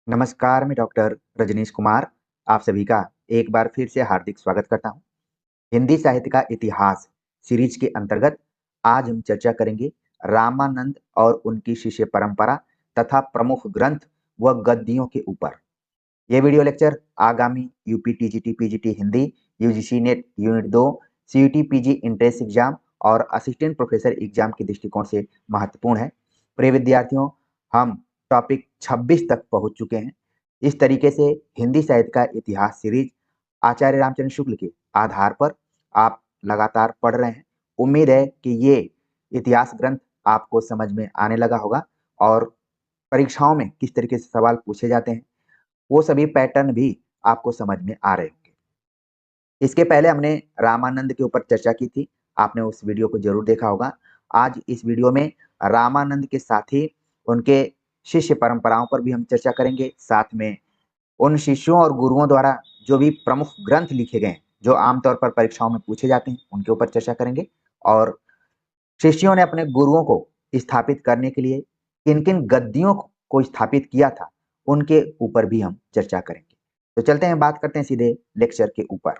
नमस्कार, मैं डॉक्टर रजनीश कुमार आप सभी का एक बार फिर से हार्दिक स्वागत करता हूँ। हिंदी साहित्य का इतिहास सीरीज के अंतर्गत आज हम चर्चा करेंगे रामानंद और उनकी शिष्य परंपरा तथा प्रमुख ग्रंथ व गद्यों के ऊपर। ये वीडियो लेक्चर आगामी UP TGT PGT Hindi, UGC NET unit 2, CUET PG entrance exam और असिस्टेंट प्रोफेसर एग्जाम के दृष्टिकोण से महत्वपूर्ण है। प्रिय विद्यार्थियों, हम टॉपिक 26 तक पहुंच चुके हैं। इस तरीके से हिंदी साहित्य का इतिहास सीरीज आचार्य रामचंद्र शुक्ल के आधार पर आप लगातार पढ़ रहे हैं। उम्मीद है कि ये इतिहास ग्रंथ आपको समझ में आने लगा होगा और परीक्षाओं में किस तरीके से सवाल पूछे जाते हैं वो सभी पैटर्न भी आपको समझ में आ रहे होंगे। इसके पहले हमने रामानंद के ऊपर चर्चा की थी, आपने उस वीडियो को जरूर देखा होगा। आज इस वीडियो में रामानंद के साथ ही उनके शिष्य परंपराओं पर भी हम चर्चा करेंगे। साथ में उन शिष्यों और गुरुओं द्वारा जो भी प्रमुख ग्रंथ लिखे गए हैं, जो आमतौर पर परीक्षाओं में पूछे जाते हैं, उनके ऊपर चर्चा करेंगे। और शिष्यों ने अपने गुरुओं को स्थापित करने के लिए किन किन गद्दियों को स्थापित किया था, उनके ऊपर भी हम चर्चा करेंगे। तो चलते हैं, बात करते हैं सीधे लेक्चर के ऊपर।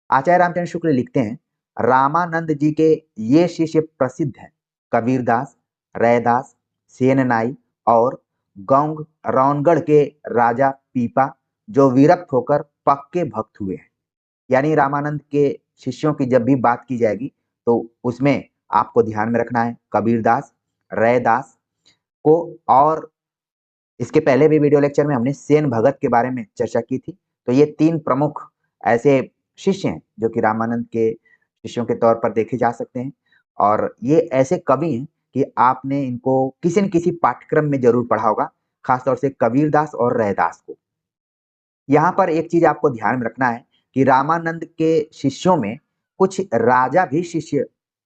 आचार्य रामचंद्र शुक्ल लिखते हैं, रामानंद जी के ये शिष्य प्रसिद्ध हैं कबीरदास, रैदास, सेननाई और गौंग रौनगढ़ के राजा पीपा, जो विरक्त होकर पक्के भक्त हुए हैं। यानी रामानंद के शिष्यों की जब भी बात की जाएगी तो उसमें आपको ध्यान में रखना है कबीरदास, रैदास को, और इसके पहले भी वीडियो लेक्चर में हमने सेन भगत के बारे में चर्चा की थी। तो ये तीन प्रमुख ऐसे शिष्य हैं जो कि रामानंद के शिष्यों के तौर पर देखे जा सकते हैं। और ये ऐसे कवि हैं कि आपने इनको किसी न किसी पाठ्यक्रम में जरूर पढ़ा होगा, खासतौर से कबीरदास और रैदास को। यहाँ पर एक चीज आपको ध्यान में रखना है कि रामानंद के शिष्यों में कुछ राजा भी शिष्य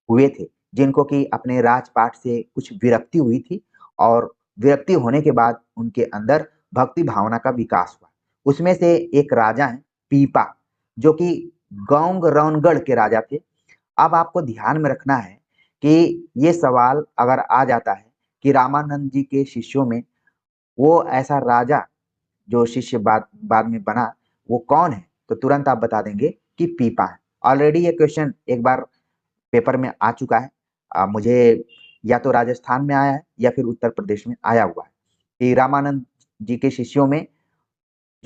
हुए थे, जिनको कि अपने राजपाट से कुछ विरक्ति हुई थी, और विरक्ति होने के बाद उनके अंदर भक्ति भावना का विकास हुआ। उसमें से एक राजा है पीपा, जो कि गौंग रौनगढ़ के राजा थे। अब आपको ध्यान में रखना है कि ये सवाल अगर आ जाता है कि रामानंद जी के शिष्यों में वो ऐसा राजा जो शिष्य बाद बाद में बना वो कौन है, तो तुरंत आप बता देंगे कि पीपा है। ऑलरेडी ये क्वेश्चन एक बार पेपर में आ चुका है। मुझे या तो राजस्थान में आया है या फिर उत्तर प्रदेश में आया हुआ है कि रामानंद जी के शिष्यों में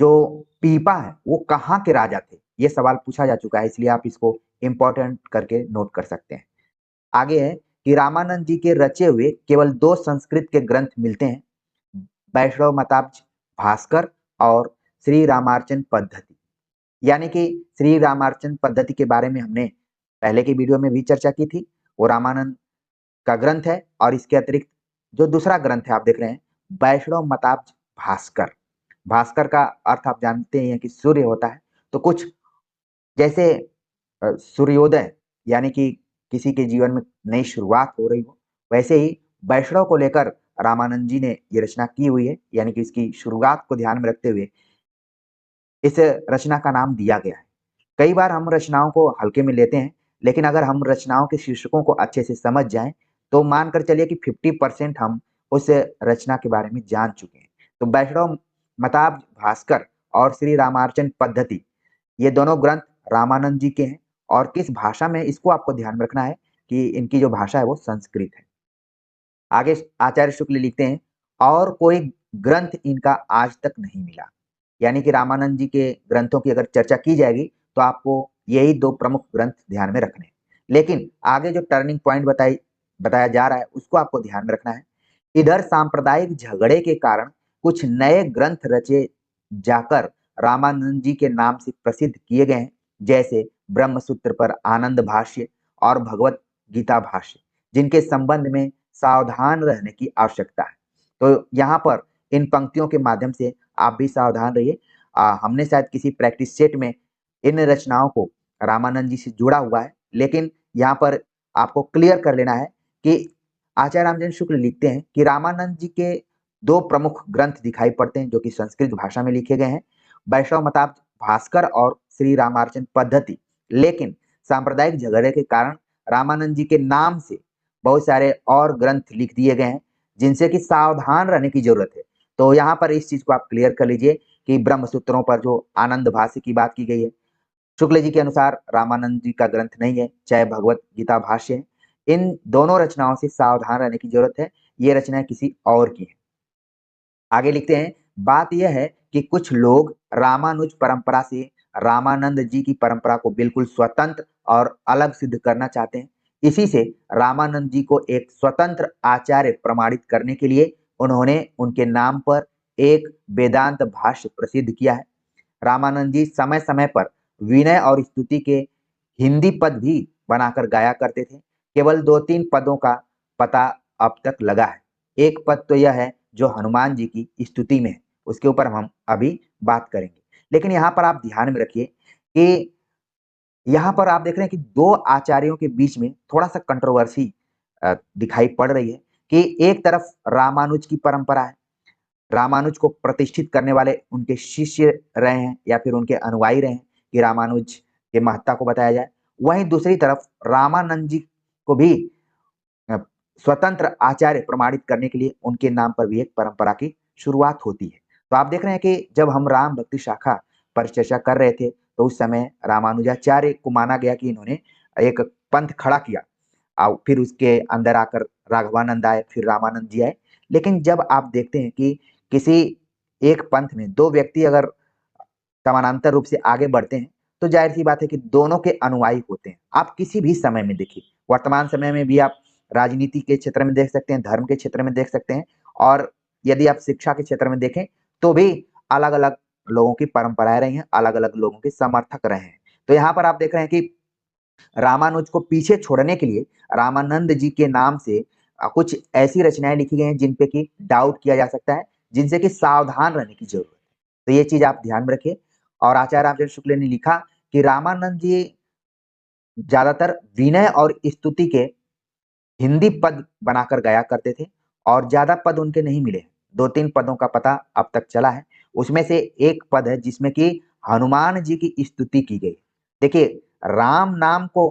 जो पीपा है वो कहाँ के राजा थे। ये सवाल पूछा जा चुका है, इसलिए आप इसको इंपॉर्टेंट करके नोट कर सकते हैं। आगे है कि रामानंद जी के रचे हुए केवल दो संस्कृत के ग्रंथ मिलते हैं, वैष्णव मताब्ज भास्कर और श्री रामार्चन पद्धति। यानी कि श्री रामार्चन पद्धति के बारे में हमने पहले की वीडियो में भी चर्चा की थी। वो रामानंद का ग्रंथ है, और इसके अतिरिक्त जो दूसरा ग्रंथ है आप देख रहे हैं वैष्णव मताब्ज भास्कर। भास्कर का अर्थ आप जानते हैं कि सूर्य होता है। तो कुछ जैसे सूर्योदय, यानी कि किसी के जीवन में नई शुरुआत हो रही हो, वैसे ही वैष्णव को लेकर रामानंद जी ने ये रचना की हुई है। यानी कि इसकी शुरुआत को ध्यान में रखते हुए इस रचना का नाम दिया गया है। कई बार हम रचनाओं को हल्के में लेते हैं, लेकिन अगर हम रचनाओं के शीर्षकों को अच्छे से समझ जाएं तो मानकर चलिए कि 50% हम उस रचना के बारे में जान चुके हैं। तो वैष्णव मताब्ज भास्कर और श्री रामार्चन पद्धति, ये दोनों ग्रंथ रामानंद जी के हैं। और किस भाषा में, इसको आपको ध्यान में रखना है कि इनकी जो भाषा है वो संस्कृत है। आगे आचार्य शुक्ल लिखते हैं, और कोई ग्रंथ इनका आज तक नहीं मिला। यानी कि रामानंद जी के ग्रंथों की अगर चर्चा की जाएगी तो आपको यही दो प्रमुख ग्रंथ ध्यान में रखने हैं। लेकिन आगे जो टर्निंग पॉइंट बताया जा रहा है उसको आपको ध्यान में रखना है। इधर सांप्रदायिक झगड़े के कारण कुछ नए ग्रंथ रचे जाकर रामानंद जी के नाम से प्रसिद्ध किए गए हैं, जैसे ब्रह्मसूत्र पर आनंद भाष्य और भगवत गीता भाष्य, जिनके संबंध में सावधान रहने की आवश्यकता है। तो यहाँ पर इन पंक्तियों के माध्यम से आप भी सावधान रहिए। हमने शायद किसी प्रैक्टिस सेट में इन रचनाओं को रामानंद जी से जोड़ा हुआ है, लेकिन यहाँ पर आपको क्लियर कर लेना है कि आचार्य रामचंद्र शुक्ल लिखते हैं कि रामानंद जी के दो प्रमुख ग्रंथ दिखाई पड़ते हैं जो कि संस्कृत भाषा में लिखे गए हैं, वैष्णव मताब्ज भास्कर और श्री रामार्चन पद्धति। लेकिन सांप्रदायिक झगड़े के कारण रामानंद जी के नाम से बहुत सारे और ग्रंथ लिख दिए गए हैं, जिनसे कि सावधान रहने की जरूरत है। तो यहाँ पर इस चीज को आप क्लियर कर लीजिए कि ब्रह्म सूत्रों पर जो आनंद भाष्य की बात की गई है, शुक्ल जी के अनुसार रामानंद जी का ग्रंथ नहीं है, चाहे भगवत गीता भाष्य है। इन दोनों रचनाओं से सावधान रहने की जरूरत है, ये रचनाएं किसी और की है। आगे लिखते हैं, बात यह है कि कुछ लोग रामानुज परंपरा से रामानंद जी की परंपरा को बिल्कुल स्वतंत्र और अलग सिद्ध करना चाहते हैं। इसी से रामानंद जी को एक स्वतंत्र आचार्य प्रमाणित करने के लिए उन्होंने उनके नाम पर एक वेदांत भाष्य प्रसिद्ध किया है। रामानंद जी समय समय पर विनय और स्तुति के हिंदी पद भी बनाकर गाया करते थे। केवल 2-3 पदों का पता अब तक लगा है। एक पद तो यह है जो हनुमान जी की स्तुति में है, उसके ऊपर हम अभी बात करेंगे। लेकिन यहाँ पर आप ध्यान में रखिए कि यहाँ पर आप देख रहे हैं कि दो आचार्यों के बीच में थोड़ा सा कंट्रोवर्सी दिखाई पड़ रही है कि एक तरफ रामानुज की परंपरा है, रामानुज को प्रतिष्ठित करने वाले उनके शिष्य रहे हैं या फिर उनके अनुयायी रहे हैं कि रामानुज के महत्ता को बताया जाए। वहीं दूसरी तरफ रामानंद जी को भी स्वतंत्र आचार्य प्रमाणित करने के लिए उनके नाम पर भी एक परंपरा की शुरुआत होती है। तो आप देख रहे हैं कि जब हम राम भक्ति शाखा पर चर्चा कर रहे थे तो उस समय रामानुजाचार्य को माना गया कि इन्होंने एक पंथ खड़ा किया और फिर उसके अंदर आकर राघवानंद आए, फिर रामानंद जी आए। लेकिन जब आप देखते हैं कि किसी एक पंथ में दो व्यक्ति अगर समानांतर रूप से आगे बढ़ते हैं तो जाहिर सी बात है कि दोनों के अनुयायी होते हैं। आप किसी भी समय में देखिए, वर्तमान समय में भी आप राजनीति के क्षेत्र में देख सकते हैं, धर्म के क्षेत्र में देख सकते हैं, और यदि आप शिक्षा के क्षेत्र में देखें तो भी अलग अलग लोगों की परंपराएं रही हैं, अलग अलग लोगों के समर्थक रहे हैं। तो यहाँ पर आप देख रहे हैं कि रामानुज को पीछे छोड़ने के लिए रामानंद जी के नाम से कुछ ऐसी रचनाएं लिखी गई हैं जिन पे कि डाउट किया जा सकता है, जिनसे कि सावधान रहने की जरूरत है। तो ये चीज आप ध्यान में रखिए। और आचार्य रामचंद्र शुक्ल ने लिखा कि रामानंद जी ज्यादातर विनय और स्तुति के हिंदी पद बनाकर गाया करते थे और ज्यादा पद उनके नहीं मिले। 2-3 पदों का पता अब तक चला है। उसमें से एक पद है जिसमें कि हनुमान जी की स्तुति की गई। देखिए, राम नाम को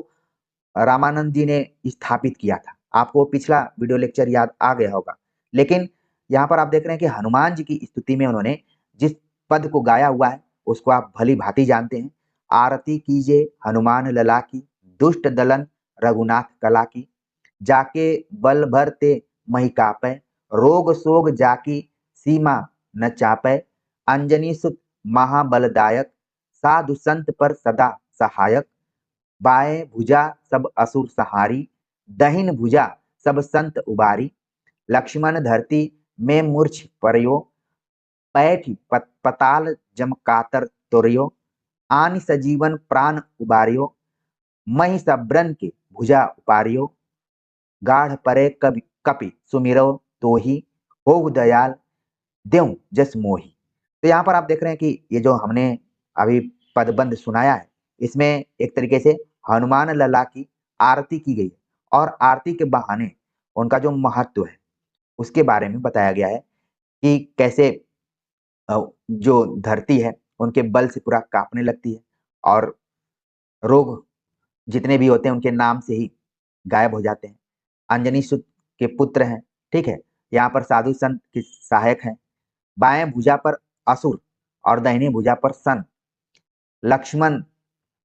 रामानंद जी ने स्थापित किया था। आपको पिछला वीडियो लेक्चर याद आ गया होगा। लेकिन यहाँ पर आप देख रहे हैं कि हनुमान जी की स्तुति में उन्होंने जिस पद को गाया हुआ है उसको आप भली भांति जानते हैं। आरती कीजिए हनुमान लला की, दुष्ट दलन रघुनाथ कला की, जाके बल भर ते मही कापै, रोग सोग जाकी सीमा न चापै, अंजनी सुत महाबलदायक, साधु संत पर सदा सहायक, बाएं भुजा सब असुर सहारी, दहिन भुजा सब संत उबारी, लक्ष्मण धरती में मूर्छ परयो, पैठ पताल जम कातर तोरियो, आनि सजीवन प्राण उबारियो, मही सबरन के भुजा उपारियो, गाढ़ परे कवि कपि सुमिरो तोहि, होहु दयाल देव जस मोहि। तो यहाँ पर आप देख रहे हैं कि ये जो हमने अभी पदबंध सुनाया है, इसमें एक तरीके से हनुमान लला की आरती की गई और आरती के बहाने उनका जो महत्व है उसके बारे में बताया गया है कि कैसे जो धरती है उनके बल से पूरा कांपने लगती है और रोग जितने भी होते हैं उनके नाम से ही गायब हो जाते हैं। अंजनी सुत के पुत्र हैं, ठीक है। यहाँ पर साधु संत के सहायक हैं। बाएं भुजा पर असुर और दाहिनी भुजा पर सन। लक्ष्मण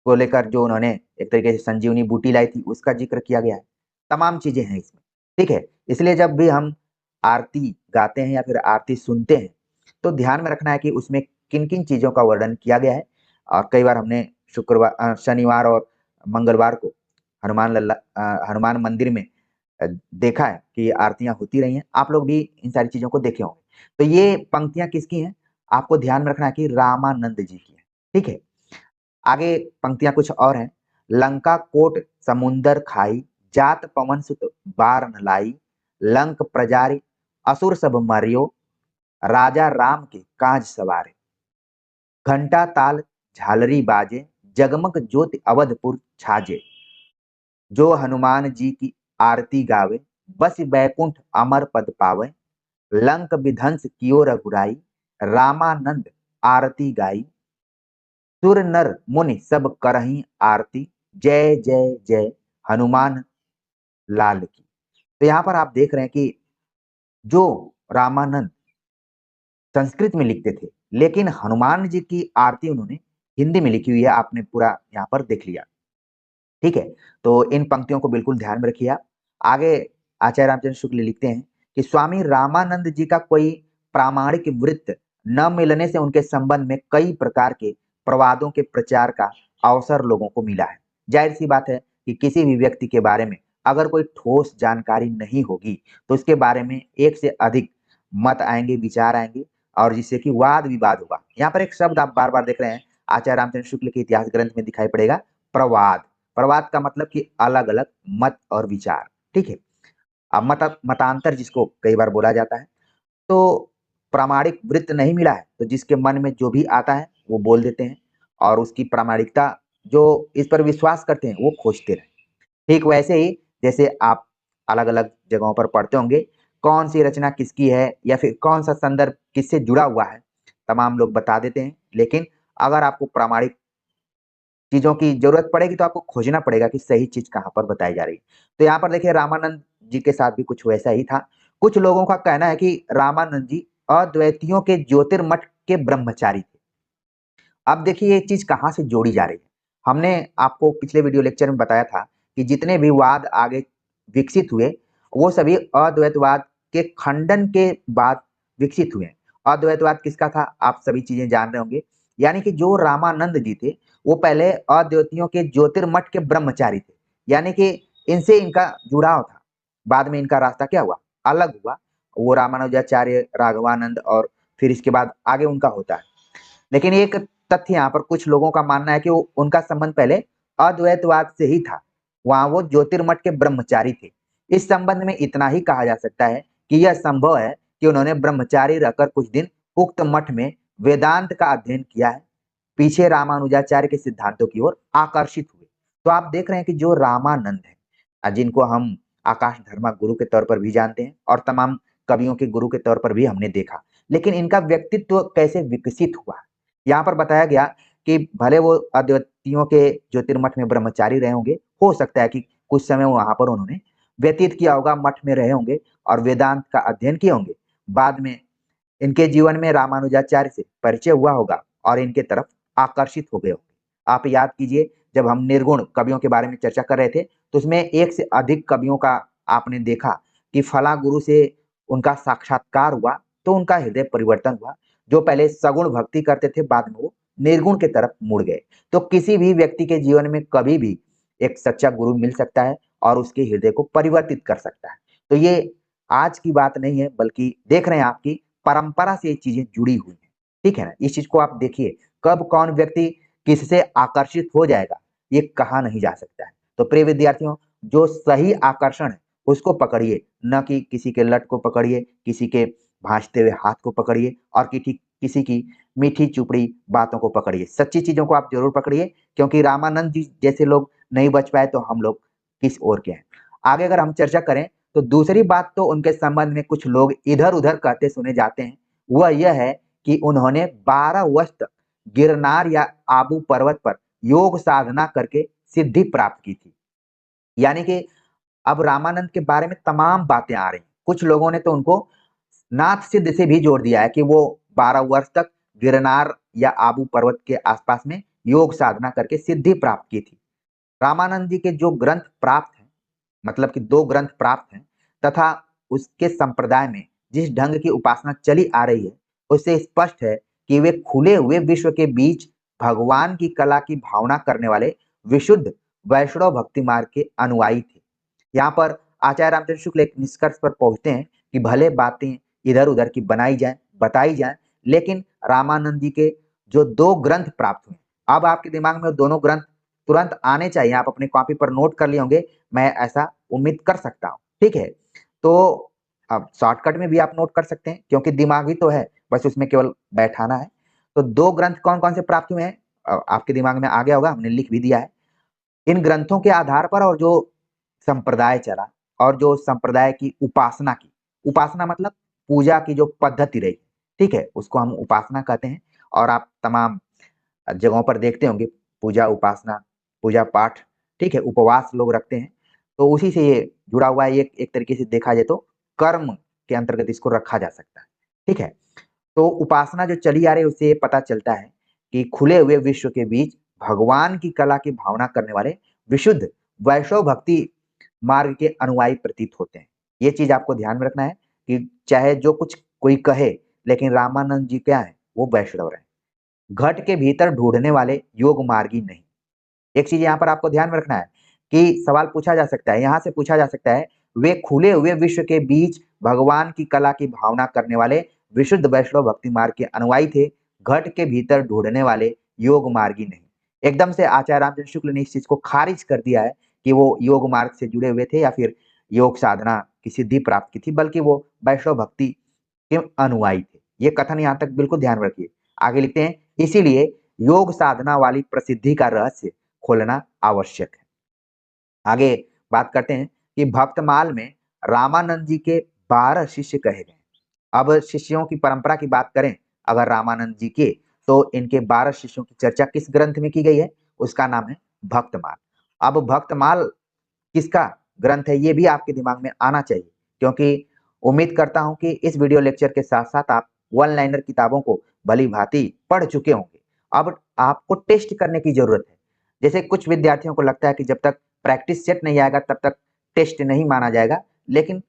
को लेकर जो उन्होंने एक तरीके से संजीवनी बूटी लाई थी उसका जिक्र किया गया है। तमाम चीजें हैं इसमें, ठीक है। इसलिए जब भी हम आरती गाते हैं या फिर आरती सुनते हैं तो ध्यान में रखना है कि उसमें किन किन चीजों का वर्णन किया गया है। और कई बार हमने शनिवार और मंगलवार को हनुमान मंदिर में देखा है कि आरतियां होती रही हैं। आप लोग भी इन सारी चीजों को देखे होंगे। तो ये पंक्तियां किसकी हैं? आपको ध्यान में रखना है कि रामानंद जी की है, ठीक है। आगे पंक्तियां कुछ और हैं। लंका कोट समुंदर खाई, जात पवन सुत बार न लाई, लंक प्रजारी असुर सब मरियो, राजा राम के काज सवारे, घंटा ताल झालरी बाजे, जगमग ज्योति अवधपुर छाजे, जो हनुमान जी की आरती गावे, बस बैकुंठ अमर पद पावे, लंक विध्वंस कियो रघुराई, रामानंद आरती गाई, सुर नर मुनि सब करही आरती, जय जय जय हनुमान लाल की। तो यहाँ पर आप देख रहे हैं कि जो रामानंद संस्कृत में लिखते थे, लेकिन हनुमान जी की आरती उन्होंने हिंदी में लिखी हुई है, आपने पूरा यहाँ पर देख लिया। ठीक है, तो इन पंक्तियों को बिल्कुल ध्यान में रखिए आप। आगे आचार्य रामचंद्र शुक्ल लिखते हैं कि स्वामी रामानंद जी का कोई प्रामाणिक वृत्त न मिलने से उनके संबंध में कई प्रकार के प्रवादों के प्रचार का अवसर लोगों को मिला है। जाहिर सी बात है कि किसी भी व्यक्ति के बारे में अगर कोई ठोस जानकारी नहीं होगी तो उसके बारे में एक से अधिक मत आएंगे, विचार आएंगे, और जिससे कि वाद विवाद होगा। यहाँ पर एक शब्द आप बार बार देख रहे हैं, आचार्य रामचंद्र शुक्ल के इतिहास ग्रंथ में दिखाई पड़ेगा, प्रवाद। प्रवाद का मतलब कि अलग अलग मत और विचार। ठीक है, अब मतांतर जिसको कई बार बोला जाता है। तो प्रामाणिक वृत्त नहीं मिला है तो जिसके मन में जो भी आता है वो बोल देते हैं, और उसकी प्रामाणिकता जो इस पर विश्वास करते हैं वो खोजते रहे। ठीक वैसे ही जैसे आप अलग अलग जगहों पर पढ़ते होंगे, कौन सी रचना किसकी है या फिर कौन सा संदर्भ किससे जुड़ा हुआ है, तमाम लोग बता देते हैं, लेकिन अगर आपको प्रामाणिक चीजों की जरूरत पड़ेगी तो आपको खोजना पड़ेगा कि सही चीज कहाँ पर बताई जा रही है। तो यहाँ पर देखिए रामानंद जी के साथ भी कुछ वैसा ही था। कुछ लोगों का कहना है कि रामानंद जी अद्वैतियों के ज्योतिर्मठ के ब्रह्मचारी थे। अब देखिए ये चीज कहाँ से जोड़ी जा रही है। हमने आपको पिछले वीडियो लेक्चर में बताया था कि जितने भी वाद आगे विकसित हुए वो सभी अद्वैतवाद के खंडन के बाद विकसित हुए। अद्वैतवाद किसका था आप सभी चीजें जान रहे होंगे, यानी कि जो रामानंद जी थे वो पहले अद्वैतियों के ज्योतिर्मठ के ब्रह्मचारी थे, यानी कि इनसे इनका जुड़ाव था। बाद में इनका रास्ता क्या हुआ, अलग हुआ। वो रामानुजाचार्य, राघवानंद, और फिर इसके बाद आगे उनका होता है। लेकिन एक तथ्य यहाँ पर कुछ लोगों का मानना है कि उनका संबंध पहले अद्वैतवाद से ही था, वहां वो ज्योतिर्मठ के ब्रह्मचारी थे। इस संबंध में इतना ही कहा जा सकता है कि यह संभव है कि उन्होंने ब्रह्मचारी रहकर कुछ दिन उक्त मठ में वेदांत का अध्ययन किया है, पीछे रामानुजाचार्य के सिद्धांतों की ओर आकर्षित हुए। तो आप देख रहे हैं कि जो रामानंद है, जिनको हम आकाश धर्मा गुरु के तौर पर भी जानते हैं और तमाम कवियों के गुरु के तौर पर भी हमने देखा, लेकिन इनका व्यक्तित्व कैसे विकसित हुआ यहाँ पर बताया गया कि भले वो अद्वैतियों के ज्योतिर्मठ में ब्रह्मचारी रहे होंगे, हो सकता है कि कुछ समय वहां पर उन्होंने व्यतीत किया होगा, मठ में रहे होंगे और वेदांत का अध्ययन किए होंगे। बाद में इनके जीवन में रामानुजाचार्य से परिचय हुआ होगा और इनके तरफ आकर्षित हो गए होंगे। आप याद कीजिए जब हम निर्गुण कवियों के बारे में चर्चा कर रहे थे तो उसमें एक से अधिक कवियों का आपने देखा कि फला गुरु से उनका साक्षात्कार हुआ तो उनका हृदय परिवर्तन हुआ। जो पहले सगुण भक्ति करते थे बाद में वो निर्गुण के तरफ मुड़ गए। तो किसी भी व्यक्ति के जीवन में कभी भी एक सच्चा गुरु मिल सकता है और उसके हृदय को परिवर्तित कर सकता है। तो ये आज की बात नहीं है, बल्कि देख रहे हैं आपकी परंपरा से ये चीजें जुड़ी हुई हैं। ठीक है ना, इस चीज को आप देखिए, कब कौन व्यक्ति किससे आकर्षित हो जाएगा ये कहा नहीं जा सकता है। तो प्रिय विद्यार्थियों, जो सही आकर्षण है उसको पकड़िए, न कि किसी के लट को पकड़िए, किसी के भांजते हुए हाथ को पकड़िए और किसी की मीठी चुपड़ी बातों को पकड़िए। सच्ची चीजों को आप जरूर पकड़िए, क्योंकि रामानंद जी जैसे लोग नहीं बच पाए तो हम लोग किस ओर के हैं। आगे अगर हम चर्चा करें तो दूसरी बात तो उनके संबंध में कुछ लोग इधर उधर कहते सुने जाते हैं, वह यह है कि उन्होंने 12 वर्ष तक गिरनार या आबू पर्वत पर योग साधना करके सिद्धि प्राप्त की थी। यानी कि अब रामानंद के बारे में तमाम बातें आ रही हैं। कुछ लोगों ने तो उनको नाथ सिद्ध से भी जोड़ दिया है कि वो 12 वर्ष तक गिरनार या आबू पर्वत के आसपास में योग साधना करके सिद्धि प्राप्त की थी। रामानंद जी के जो ग्रंथ प्राप्त हैं, मतलब कि 2 ग्रंथ प्राप्त हैं, तथा उसके संप्रदाय में जिस ढंग की उपासना चली आ रही है, उससे स्पष्ट है कि वे खुले हुए विश्व के बीच भगवान की कला की भावना करने वाले विशुद्ध वैष्णव भक्ति मार्ग के अनुयायी थे। यहाँ पर आचार्य रामचंद्र शुक्ल एक निष्कर्ष पर पहुंचते हैं कि भले बातें इधर उधर की बनाई जाए, बताई जाए, लेकिन रामानंद जी के जो 2 ग्रंथ प्राप्त हुए, अब आपके दिमाग में दोनों ग्रंथ तुरंत आने चाहिए। आप अपने कॉपी पर नोट कर लिए होंगे, मैं ऐसा उम्मीद कर सकता हूँ। ठीक है, तो अब शॉर्टकट में भी आप नोट कर सकते हैं क्योंकि दिमाग ही तो है, बस उसमें केवल बैठाना है। तो 2 ग्रंथ कौन कौन से प्राप्त हुए हैं आपके दिमाग में आ गया होगा, हमने लिख भी दिया है। इन ग्रंथों के आधार पर और जो संप्रदाय चला और जो संप्रदाय की उपासना की, उपासना मतलब पूजा की जो पद्धति रही, ठीक है, उसको हम उपासना कहते हैं। और आप तमाम जगहों पर देखते होंगे पूजा उपासना, पूजा पाठ, ठीक है, उपवास लोग रखते हैं, तो उसी से ये जुड़ा हुआ है। एक एक तरीके से देखा जाए तो कर्म के अंतर्गत इसको रखा जा सकता है। ठीक है, तो उपासना जो चली आ रही है उससे ये पता चलता है कि खुले हुए विश्व के बीच भगवान की कला की भावना करने वाले विशुद्ध वैष्णव भक्ति मार्ग के अनुयायी प्रतीत होते हैं। ये चीज आपको ध्यान में रखना है कि चाहे जो कुछ कोई कहे, लेकिन रामानंद जी क्या है, वो वैष्णव रहे। घट के भीतर ढूंढने वाले योग मार्गी नहीं। एक चीज यहाँ पर आपको ध्यान में रखना है कि सवाल पूछा जा सकता है, यहाँ से पूछा जा सकता है, वे खुले हुए विश्व के बीच भगवान की कला की भावना करने वाले विशुद्ध वैष्णव भक्ति मार्ग के अनुयायी थे, घट के भीतर ढूंढने वाले योग मार्गी नहीं। एकदम से आचार्य रामचंद्र शुक्ल ने इस चीज को खारिज कर दिया है कि वो योग मार्ग से जुड़े हुए थे या फिर योग साधना की सिद्धि प्राप्त की थी, बल्कि वो वैष्णव भक्ति के अनुयायी थे। ये कथन यहाँ तक बिल्कुल ध्यान में रखिए। आगे लिखते हैं, इसीलिए योग साधना वाली प्रसिद्धि का रहस्य खोलना आवश्यक है। आगे बात करते हैं कि भक्तमाल में रामानंद जी के 12 शिष्य कहे गए। अब शिष्यों की परंपरा की बात करें अगर रामानंद जी के, तो इनके 12 शिष्यों की चर्चा किस ग्रंथ में की गई है? उसका नाम है भक्तमाल। अब भक्तमाल किसका ग्रंथ है, ये भी आपके दिमाग में आना चाहिए, क्योंकि उम्मीद करता हूं कि इस वीडियो लेक्चर के साथ साथ आप वन लाइनर किताबों को भली भांति पढ़ चुके होंगे। अब आपको टेस्ट करने की जरूरत है। जैसे कुछ विद्यार्थियों को लगता है कि जब तक प्रैक्टिस सेट नहीं आएगा तब तक टेस्ट नहीं माना जाएगा, लेकिन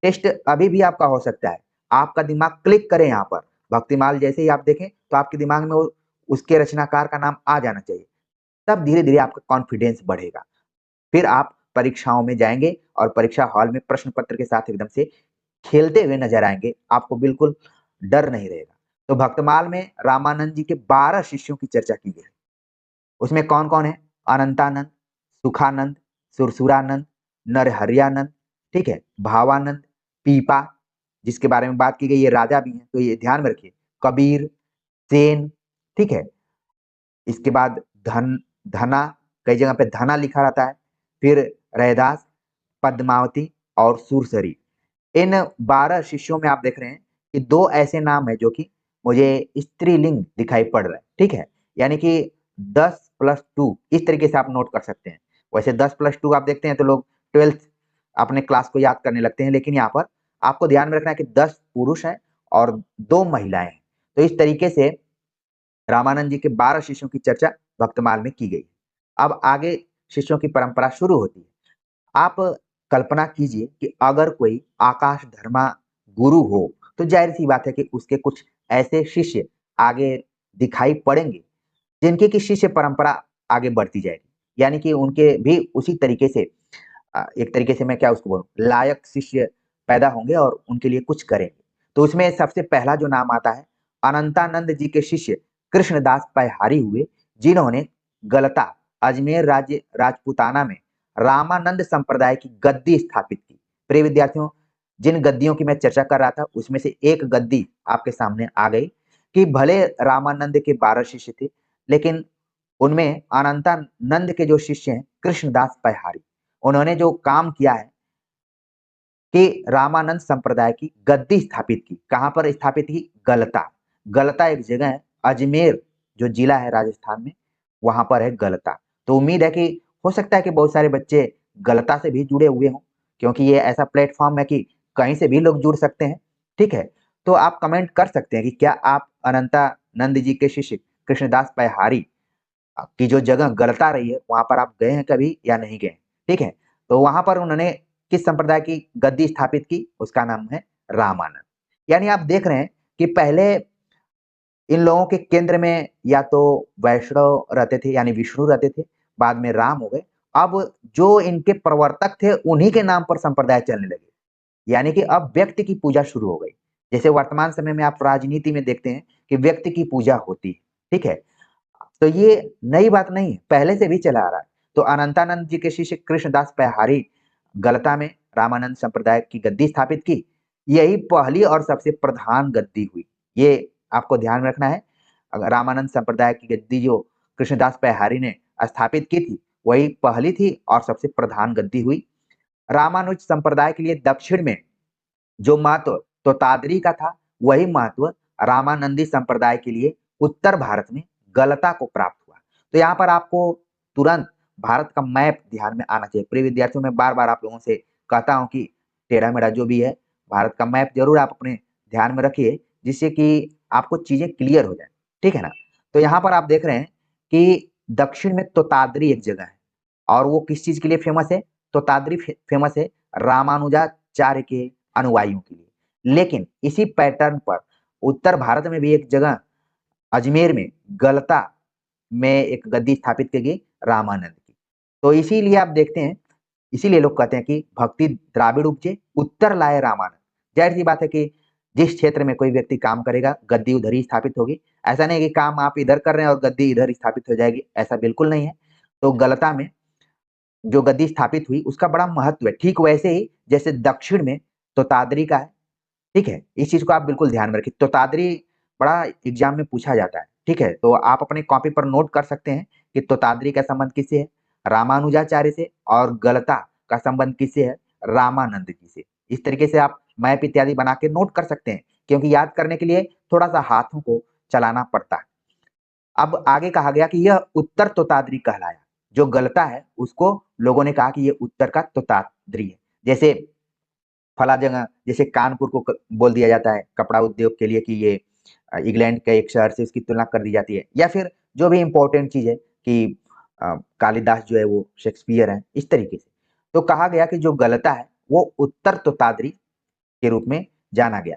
टेस्ट अभी भी आपका हो सकता है। आपका दिमाग क्लिक करे यहाँ पर, भक्तिमाल जैसे ही आप देखें तो आपके दिमाग में उसके रचनाकार का नाम आ जाना चाहिए, तब धीरे धीरे आपका कॉन्फिडेंस बढ़ेगा। फिर आप परीक्षाओं में जाएंगे और परीक्षा हॉल में प्रश्न पत्र के साथ एकदम से खेलते हुए नजर आएंगे, आपको बिल्कुल डर नहीं रहेगा। तो भक्तमाल में रामानंद जी के 12 शिष्यों की चर्चा की गई। उसमें कौन कौन है? अनंतानंद, सुखानंद, सुरसुरानंद, नरहरियानंद, ठीक है, भावानंद, पीपा, जिसके बारे में बात की गई, ये राजा भी हैं तो ये ध्यान में रखिए, कबीर, सेन, ठीक है, इसके बाद धना, कई जगह पे धना लिखा रहता है, फिर रैदास, पद्मावती और सुरसरी। इन 12 शिष्यों में आप देख रहे हैं कि 2 ऐसे नाम है जो कि मुझे स्त्रीलिंग दिखाई पड़ रहा है, ठीक है, यानी कि 10+2 इस तरीके से आप नोट कर सकते हैं। वैसे 10+2 आप देखते हैं तो लोग 12th अपने क्लास को याद करने लगते हैं, लेकिन यहाँ पर आपको ध्यान में रखना है कि 10 पुरुष हैं और 2 महिलाएं हैं। तो इस तरीके से रामानंद जी के 12 शिष्यों की चर्चा भक्तमाल में की गई। अब आगे शिष्यों की परंपरा शुरू होती है। आप कल्पना कीजिए कि अगर कोई आकाश धर्मा गुरु हो, तो जाहिर सी बात है कि उसके कुछ ऐसे शिष्य आगे दिखाई पड़ेंगे जिनकी की शिष्य परंपरा आगे बढ़ती जाएगी, यानी कि उनके भी उसी तरीके से एक तरीके से मैं क्या उसको बोलूं, लायक शिष्य पैदा होंगे और उनके लिए कुछ करेंगे। तो उसमें सबसे पहला जो नाम आता है, अनंतानंद जी के शिष्य कृष्णदास पैहारी हुए, जिन्होंने गलता अजमेर राज्य राजपूताना में रामानंद संप्रदाय की गद्दी स्थापित की। प्रिय विद्यार्थियों, जिन गद्दियों की मैं चर्चा कर रहा था उसमें से एक गद्दी आपके सामने आ गई कि भले रामानंद के 12 शिष्य थे, लेकिन उनमें अनंतानंद के जो शिष्य हैं कृष्णदास पैहारी, उन्होंने जो काम किया है कि रामानंद संप्रदाय की गद्दी स्थापित की। कहां पर स्थापित की? गलता। गलता एक जगह है, अजमेर जो जिला है राजस्थान में, वहां पर है गलता। तो उम्मीद है कि हो सकता है कि बहुत सारे बच्चे गलता से भी जुड़े हुए हों, क्योंकि ये ऐसा प्लेटफॉर्म है कि कहीं से भी लोग जुड़ सकते हैं, ठीक है। तो आप कमेंट कर सकते हैं कि क्या आप अनंतानंद जी के शिष्य कृष्णदास पैहारी की जो जगह गलता रही है वहां पर आप गए हैं कभी या नहीं गए, ठीक है। तो वहां पर उन्होंने किस संप्रदाय की गद्दी स्थापित की? उसका नाम है रामानंद। यानी आप देख रहे हैं कि पहले इन लोगों के केंद्र में या तो वैष्णव रहते थे यानी विष्णु रहते थे, बाद में राम हो गए। अब जो इनके प्रवर्तक थे उन्हीं के नाम पर संप्रदाय चलने लगे, यानी कि अब व्यक्ति की पूजा शुरू हो गई। जैसे वर्तमान समय में आप राजनीति में देखते हैं कि व्यक्ति की पूजा होती है, ठीक है। तो ये नई बात नहीं है, पहले से भी चला आ रहा है। तो अनंतानंद जी के शिष्य कृष्णदास पैहारी गलता में रामानंद संप्रदाय की गद्दी स्थापित की। यही पहली और सबसे प्रधान गद्दी हुई, ये आपको ध्यान में रखना है। अगर रामानंद संप्रदाय की गद्दी जो कृष्णदास पैहारी ने स्थापित की थी, वही पहली थी और सबसे प्रधान गद्दी हुई। रामानुज संप्रदाय के लिए दक्षिण में जो महत्व तोतादरी का था, वही महत्व रामानंदी संप्रदाय के लिए उत्तर भारत में गलता को प्राप्त हुआ। तो यहाँ पर आपको तुरंत भारत का मैप ध्यान में आना चाहिए। प्रिय विद्यार्थियों, मैं बार बार आप लोगों से कहता हूँ कि टेढ़ा मेढ़ा जो भी है, भारत का मैप जरूर आप अपने ध्यान में रखिए, जिससे कि आपको चीजें क्लियर हो जाए, ठीक है ना। तो यहाँ पर आप देख रहे हैं कि दक्षिण में तोताद्री एक जगह है, और वो किस चीज के लिए फेमस है? तोताद्री फेमस है रामानुजाचार्य के अनुयायियों के लिए। लेकिन इसी पैटर्न पर उत्तर भारत में भी एक जगह अजमेर में गलता में एक गद्दी स्थापित की गई रामानंद की। तो इसीलिए आप देखते हैं, इसीलिए लोग कहते हैं कि भक्ति द्राविड़ उपजे उत्तर लाए रामानंद। जाहिर सी बात है कि जिस क्षेत्र में कोई व्यक्ति काम करेगा गद्दी उधर ही स्थापित होगी। ऐसा नहीं कि काम आप इधर कर रहे हैं और गद्दी इधर ही स्थापित हो जाएगी, ऐसा बिल्कुल नहीं है। तो गलता में जो गद्दी स्थापित हुई उसका बड़ा महत्व है, ठीक वैसे ही जैसे दक्षिण में तोताद्री का है, ठीक है। इस चीज को आप बिल्कुल ध्यान में रखिए, तोताद्री बड़ा एग्जाम में पूछा जाता है, ठीक है। तो आप अपने कॉपी पर नोट कर सकते हैं कि तोताद्री का संबंध किससे है? रामानुजाचार्य से। और गलता का संबंध किससे है? रामानंद जी से। इस तरीके से आप मैप इत्यादि बना के नोट कर सकते हैं, क्योंकि याद करने के लिए थोड़ा सा हाथों को चलाना पड़ता है। अब आगे कहा गया कि यह उत्तर तोताद्री कहलाया। जो गलता है उसको लोगों ने कहा कि ये उत्तर का तोताद्री है। जैसे फला जगह, जैसे कानपुर को बोल दिया जाता है कपड़ा उद्योग के लिए कि ये इंग्लैंड के एक शहर से उसकी तुलना कर दी जाती है। या फिर जो भी इंपॉर्टेंट चीज है कि कालिदास जो है वो शेक्सपियर है, इस तरीके से। तो कहा गया कि जो गलता है वो उत्तर तोताद्री के रूप में जाना गया।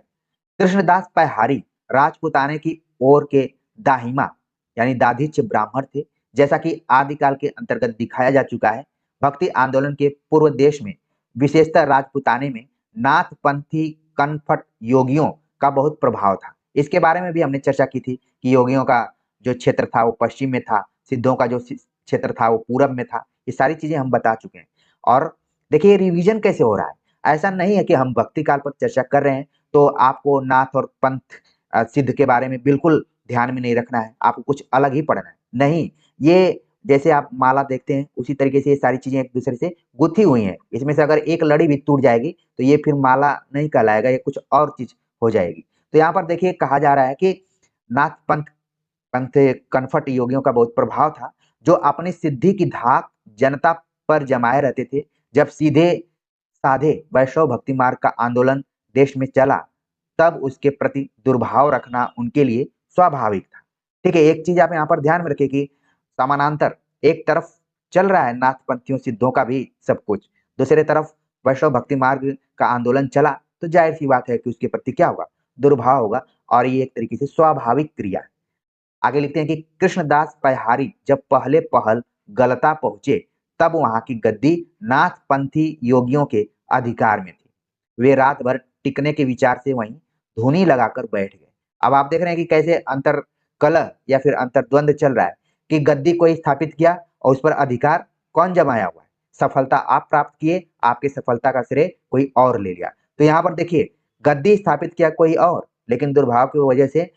कृष्णदास पैहारी राजपूताने की ओर के दाहिमा यानी दाधिच ब्राह्मण थे। जैसा कि आदिकाल के अंतर्गत दिखाया जा चुका है, भक्ति आंदोलन के पूर्व देश में विशेषतः राजपूताने में नाथपंथी कनफट योगियों का बहुत प्रभाव था। इसके बारे में भी हमने चर्चा की थी कि योगियों का जो क्षेत्र था वो पश्चिम में था, सिद्धों का जो क्षेत्र था वो पूरब में था। ये सारी चीजें हम बता चुके हैं। और देखिए रिवीजन कैसे हो रहा है, ऐसा नहीं है कि हम भक्ति काल पर चर्चा कर रहे हैं तो आपको नाथ और पंथ सिद्ध के बारे में बिल्कुल ध्यान में नहीं रखना है, आपको कुछ अलग ही पढ़ना है। नहीं, ये जैसे आप माला देखते हैं उसी तरीके से ये सारी चीजें एक दूसरे से गुथी हुई हैं। इसमें से अगर एक लड़ी भी टूट जाएगी तो ये फिर माला नहीं कहलाएगा, ये कुछ और चीज हो जाएगी। तो यहाँ पर देखिए कहा जा रहा है कि नाथ पंथ पंथ कनफट योगियों का बहुत प्रभाव था, जो अपनी सिद्धि की धाक जनता पर जमाए रहते थे। जब सीधे साधे वैष्णव भक्ति मार्ग का आंदोलन देश में चला तब उसके प्रति दुर्भाव रखना उनके लिए स्वाभाविक था। ठीक है, एक चीज आप यहाँ पर ध्यान में रखिए कि समानांतर एक तरफ चल रहा है नाथपंथियों सिद्धों का भी सब कुछ, दूसरे तरफ वैष्णव भक्ति मार्ग का आंदोलन चला, तो जाहिर सी बात है कि उसके प्रति क्या होगा? दुर्भाव होगा। और ये एक तरीके से स्वाभाविक क्रिया है। आगे लिखते हैं कि कृष्णदास पैहारी जब पहले पहल गलता पहुंचे तब वहां की गद्दी नाथपंथी योगियों के अधिकार में थी। वे रात भर टिकने के विचार से वहीं धुनी लगाकर बैठ गए। अब आप देख रहे हैं कि कैसे अंतर कलह या फिर अंतर्द्वंद चल रहा है कि गद्दी को स्थापित किया और उस पर अधिकार कौन जमाया हुआ है? सफलता आप प्राप्त किए, आपकी सफलता का श्रेय कोई और ले लिया। तो यहाँ पर देखिए गद्दी स्थापित किया कोई और, लेकिन दुर्भाव की वजह से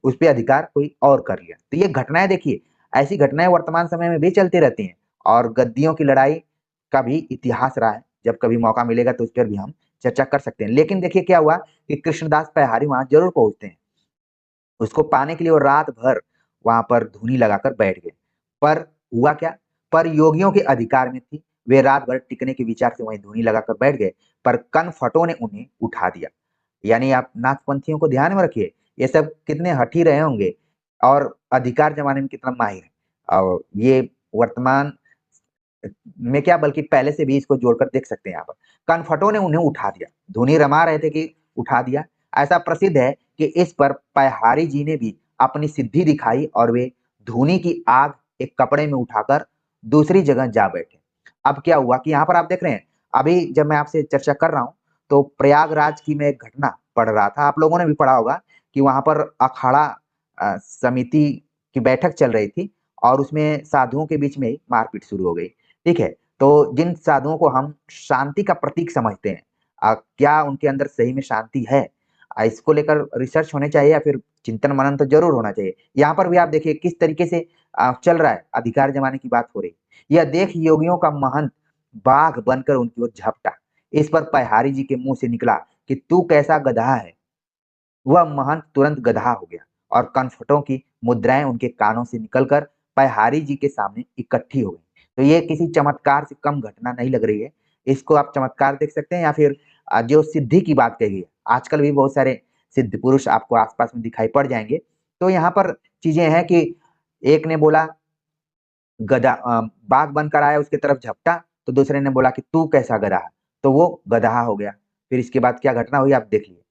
उस पे अधिकार कोई और कर लिया। तो ये घटनाएं देखिए, ऐसी घटनाएं वर्तमान समय में भी चलती रहती हैं और गद्दियों की लड़ाई का भी इतिहास रहा है। जब कभी मौका मिलेगा तो उस पर भी हम चर्चा कर सकते हैं। लेकिन देखिए क्या हुआ कि कृष्णदास पैहारी वहां जरूर पहुंचते हैं, उसको पाने के लिए वो रात भर वहां पर धुनी लगाकर बैठ गए। पर हुआ क्या? पर योगियों के अधिकार में थी, वे रात भर टिकने के विचार से वहीं धुनी लगाकर बैठ गए, पर कनफटों ने उन्हें उठा दिया। यानी आप नाथपंथियों को ध्यान में रखिए, ये सब कितने हठी रहे होंगे और अधिकार जमाने में कितना माहिर है। और ये वर्तमान में क्या बल्कि पहले से भी इसको जोड़कर देख सकते हैं। यहाँ पर कनफटों ने उन्हें उठा दिया, धुनी रमा रहे थे कि उठा दिया। ऐसा प्रसिद्ध है कि इस पर पैहारी जी ने भी अपनी सिद्धि दिखाई और वे धुनी की आग एक कपड़े में उठाकर दूसरी जगह जा बैठे। अब क्या हुआ कि यहाँ पर आप देख रहे हैं, अभी जब मैं आपसे चर्चा कर रहा हूँ तो प्रयागराज की मैं एक घटना पढ़ रहा था, आप लोगों ने भी पढ़ा होगा कि वहां पर अखाड़ा समिति की बैठक चल रही थी और उसमें साधुओं के बीच में मारपीट शुरू हो गई। ठीक है, तो जिन साधुओं को हम शांति का प्रतीक समझते हैं, क्या उनके अंदर सही में शांति है? इसको लेकर रिसर्च होने चाहिए या फिर चिंतन मनन तो जरूर होना चाहिए। यहाँ पर भी आप देखिए किस तरीके से चल रहा है, अधिकार जमाने की बात हो रही। यह देख योगियों का महंत बाघ बनकर उनकी ओर झपटा। इस पर पैहारी जी के मुंह से निकला कि तू कैसा गधा है। वह महंत तुरंत गधा हो गया और कनफटों की मुद्राएं उनके कानों से निकलकर पैहारी जी के सामने इकट्ठी हो गई। तो ये किसी चमत्कार से कम घटना नहीं लग रही है। इसको आप चमत्कार देख सकते हैं या फिर जो सिद्धि की बात कही गई है। आजकल भी बहुत सारे सिद्ध पुरुष आपको आसपास में दिखाई पड़ जाएंगे। तो यहाँ पर चीजें हैं कि एक ने बोला गधा बाघ बनकर आया उसके तरफ झपटा, तो दूसरे ने बोला कि तू कैसा गधा है, तो वो गधा हो गया। फिर इसके बाद क्या घटना हुई आप देख लीजिए।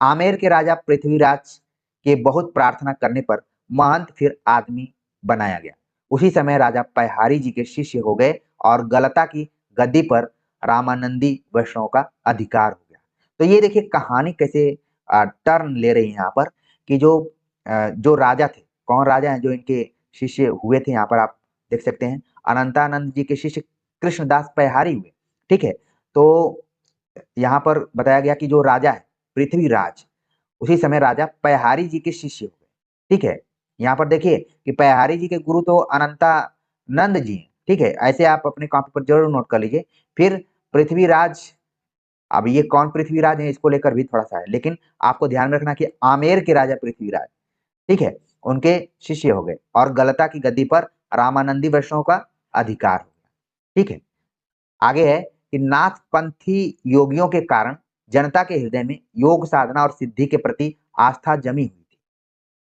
आमेर के राजा पृथ्वीराज के बहुत प्रार्थना करने पर महंत फिर आदमी बनाया गया। उसी समय राजा पहारी जी के शिष्य हो गए और गलता की गद्दी पर रामानंदी वैष्णव का अधिकार हो गया। तो ये देखिए कहानी कैसे टर्न ले रही है यहाँ पर कि जो राजा थे, कौन राजा हैं जो इनके शिष्य हुए थे, यहाँ पर आप देख सकते हैं अनंतानंद जी के शिष्य कृष्णदास पहारी हुए। ठीक है, तो यहाँ पर बताया गया कि जो राजा है पृथ्वीराज, उसी समय राजा पहारी जी के शिष्य हुए। ठीक है, यहाँ पर देखिए कि पहारी जी के गुरु तो अनंतानंद जी हैं। ठीक है, ऐसे आप अपने कॉपी पर जरूर नोट कर लीजिए। फिर पृथ्वीराज, अब ये कौन पृथ्वीराज है इसको लेकर भी थोड़ा सा है, लेकिन आपको ध्यान में रखना कि आमेर के राजा पृथ्वीराज, ठीक है, उनके शिष्य हो गए और गलता की गद्दी पर रामानंदी वैष्णव का अधिकार हो गया। ठीक है, आगे है कि नाथपंथी योगियों के कारण जनता के हृदय में योग साधना और सिद्धि के प्रति आस्था जमी हुई थी।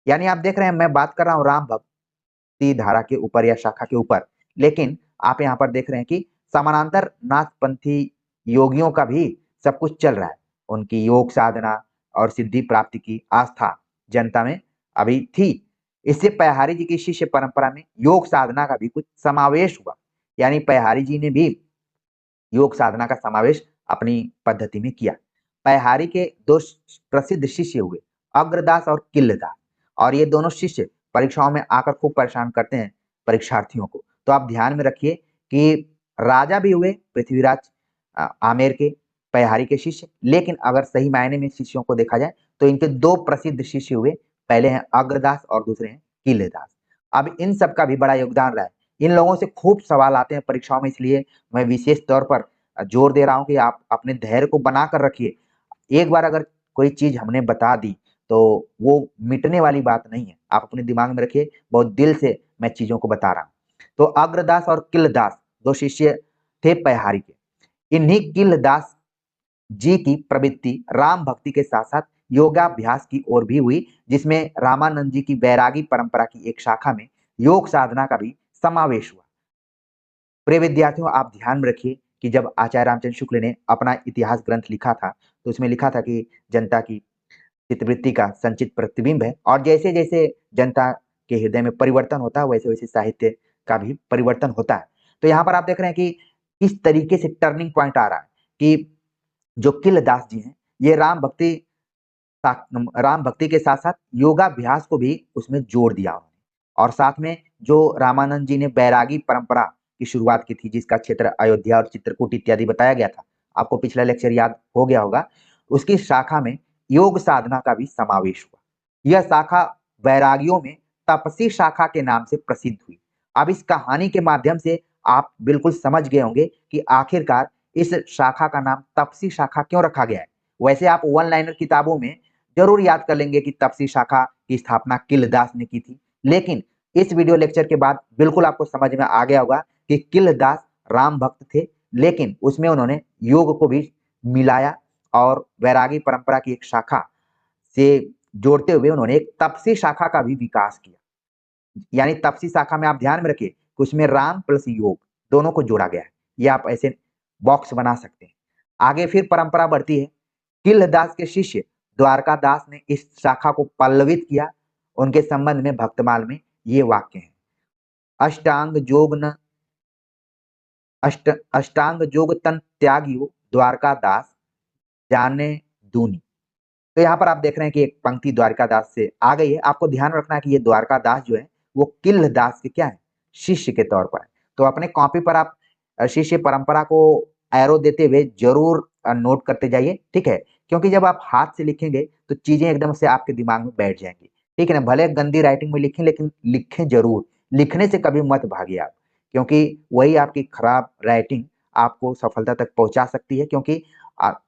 यानी आप देख रहे हैं मैं बात कर रहा हूं राम भक्ति धारा के ऊपर या शाखा के ऊपर, लेकिन आप यहाँ पर देख रहे हैं कि समानांतर नाथपंथी योगियों का भी सब कुछ चल रहा है। उनकी योग साधना और सिद्धि प्राप्ति की आस्था जनता में अभी थी। इससे पहारी जी की शिष्य परंपरा में योग साधना का भी कुछ समावेश हुआ। यानी पहारी जी ने भी योग साधना का समावेश अपनी पद्धति में किया। पहारी के दो प्रसिद्ध शिष्य हुए, अग्रदास और किल्लदास, और ये दोनों शिष्य परीक्षाओं में आकर खूब परेशान करते हैं परीक्षार्थियों को। तो आप ध्यान में रखिए कि राजा भी हुए पृथ्वीराज आमेर के पहारी के शिष्य, लेकिन अगर सही मायने में शिष्यों को देखा जाए तो इनके दो प्रसिद्ध शिष्य हुए, पहले हैं अग्रदास और दूसरे हैं किल्लेदास। अब इन सब का भी बड़ा योगदान रहा है। इन लोगों से खूब सवाल आते हैं परीक्षाओं में, इसलिए मैं विशेष तौर पर जोर दे रहा हूं कि आप अपने धैर्य को बनाकर रखिए। एक बार अगर कोई चीज हमने बता दी तो वो मिटने वाली बात नहीं है, आप अपने दिमाग में रखिए, बहुत दिल से मैं चीजों को बता रहा हूं। तो अग्रदास और किल्लदास दो शिष्य थे पहारी के। इन्हीं किल्लदास जी की प्रवृत्ति राम भक्ति के साथ साथ योगाभ्यास की ओर भी हुई, जिसमें रामानंद जी की वैरागी परंपरा की एक शाखा में योग साधना का भी समावेश हुआ। प्रिय विद्यार्थियों, आप ध्यान में रखिए कि जब आचार्य रामचंद्र शुक्ल ने अपना इतिहास ग्रंथ लिखा था तो उसमें लिखा था कि जनता की चित्तवृत्ति का संचित प्रतिबिंब है, और जैसे जैसे जनता के हृदय में परिवर्तन होता है वैसे वैसे साहित्य का भी परिवर्तन होता है। तो यहाँ पर आप देख रहे हैं कि इस तरीके से टर्निंग पॉइंट आ रहा है कि जो किल्लदास जी हैं ये राम भक्ति के साथ साथ योगाभ्यास को भी उसमें जोड़ दिया उन्होंने। और साथ में जो रामानंद जी ने बैरागी परंपरा की शुरुआत की थी, जिसका क्षेत्र अयोध्या और चित्रकूट इत्यादि बताया गया था, आपको पिछला लेक्चर याद हो गया होगा, उसकी शाखा में योग साधना का भी समावेश हुआ। यह शाखा वैरागियों में तपसी शाखा के नाम से प्रसिद्ध हुई। अब इस कहानी के माध्यम से आप बिल्कुल समझ गए होंगे कि आखिरकार इस शाखा का नाम तपसी शाखा क्यों रखा गया है। वैसे आप वन लाइनर किताबों में जरूर याद कर लेंगे कि तपसी शाखा की स्थापना किल्लदास ने की थी, लेकिन इस वीडियो लेक्चर के बाद बिल्कुल आपको समझ में आ गया होगा कि किल्लदास राम भक्त थे, लेकिन उसमें उन्होंने योग को भी मिलाया और वैरागी परंपरा की एक शाखा से जोड़ते हुए उन्होंने एक तपसी शाखा का भी विकास किया। यानी तपसी शाखा में आप ध्यान में रखिए कि उसमें राम प्लस योग दोनों को जोड़ा गया है। ये आप ऐसे बॉक्स बना सकते हैं। आगे फिर परंपरा बढ़ती है। किल्लदास के शिष्य द्वारकादास ने इस शाखा को पल्लवित किया। उनके संबंध में भक्तमाल में ये वाक्य है, अष्टांग योग न अष्टांग योग तन त्यागियो द्वारकादास जाने दूनी। तो यहाँ पर आप देख रहे हैं कि एक पंक्ति द्वारकादास से आ गई है। आपको ध्यान रखना है कि ये द्वारकादास जो है वो किल्लदास के क्या है, शिष्य के तौर पर है। तो अपने कॉपी पर आप शिष्य परंपरा को एरो देते हुए जरूर नोट करते जाइए, ठीक है, क्योंकि जब आप हाथ से लिखेंगे तो चीजें एकदम से आपके दिमाग में बैठ जाएंगी। ठीक है ना, भले गंदी राइटिंग में लिखें लेकिन लिखें जरूर। लिखने से कभी मत भागिए आप, क्योंकि वही आपकी खराब राइटिंग आपको सफलता तक पहुंचा सकती है। क्योंकि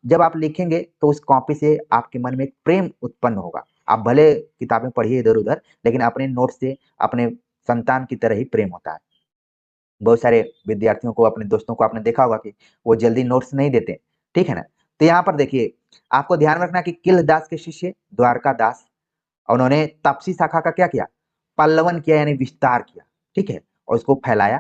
जब आप लिखेंगे तो उस कॉपी से आपके मन में एक प्रेम उत्पन्न होगा। आप भले किताबें पढ़िए इधर उधर, लेकिन अपने नोट से अपने संतान की तरह ही प्रेम होता है। बहुत सारे विद्यार्थियों को, अपने दोस्तों को आपने देखा होगा कि वो जल्दी नोट्स नहीं देते, ठीक है ना। तो यहाँ पर देखिए आपको ध्यान रखना कि किलदास के शिष्य द्वारका दास, उन्होंने तापसी शाखा का क्या किया, पल्लवन किया यानी विस्तार किया, ठीक है, और उसको फैलाया।